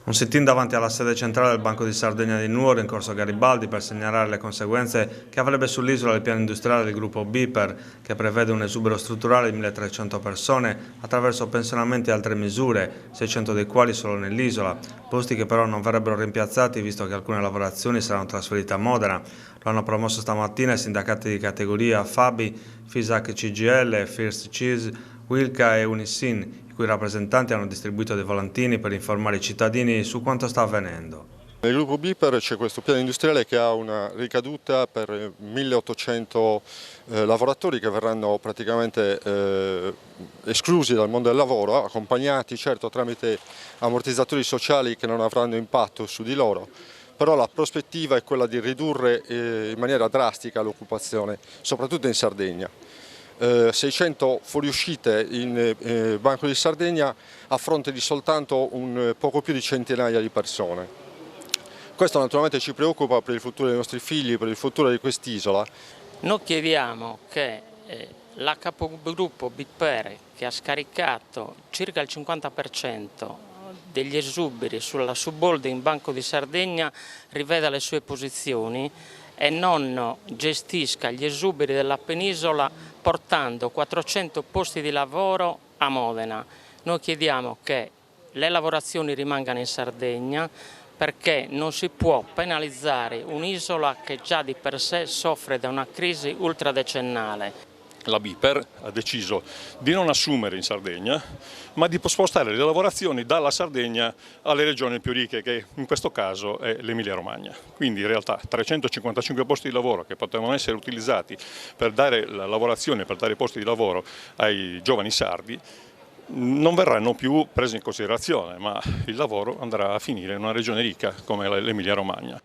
Un sit-in davanti alla sede centrale del Banco di Sardegna di Nuoro in Corso Garibaldi per segnalare le conseguenze che avrebbe sull'isola il piano industriale del gruppo BPER, che prevede un esubero strutturale di 1300 persone attraverso pensionamenti e altre misure, 600 dei quali solo nell'isola, posti che però non verrebbero rimpiazzati visto che alcune lavorazioni saranno trasferite a Modena. Lo hanno promosso stamattina i sindacati di categoria Fabi, Fisac CGL, First Cheese, Wilca e Unisin, i cui rappresentanti hanno distribuito dei volantini per informare i cittadini su quanto sta avvenendo. Nel gruppo BPER c'è questo piano industriale che ha una ricaduta per 1800 lavoratori che verranno praticamente esclusi dal mondo del lavoro, accompagnati certo tramite ammortizzatori sociali che non avranno impatto su di loro, però la prospettiva è quella di ridurre in maniera drastica l'occupazione, soprattutto in Sardegna. 600 fuoriuscite in Banco di Sardegna a fronte di soltanto un poco più di centinaia di persone. Questo naturalmente ci preoccupa per il futuro dei nostri figli, per il futuro di quest'isola. Noi chiediamo che la capogruppo BPER, che ha scaricato circa il 50% degli esuberi sulla subholding Banco di Sardegna, riveda le sue posizioni e non gestisca gli esuberi della penisola portando 400 posti di lavoro a Modena. Noi chiediamo che le lavorazioni rimangano in Sardegna, perché non si può penalizzare un'isola che già di per sé soffre da una crisi ultradecennale. La BPER ha deciso di non assumere in Sardegna, ma di spostare le lavorazioni dalla Sardegna alle regioni più ricche, che in questo caso è l'Emilia-Romagna. Quindi in realtà 355 posti di lavoro che potevano essere utilizzati per dare la lavorazione, per dare posti di lavoro ai giovani sardi, non verranno più presi in considerazione, ma il lavoro andrà a finire in una regione ricca come l'Emilia-Romagna.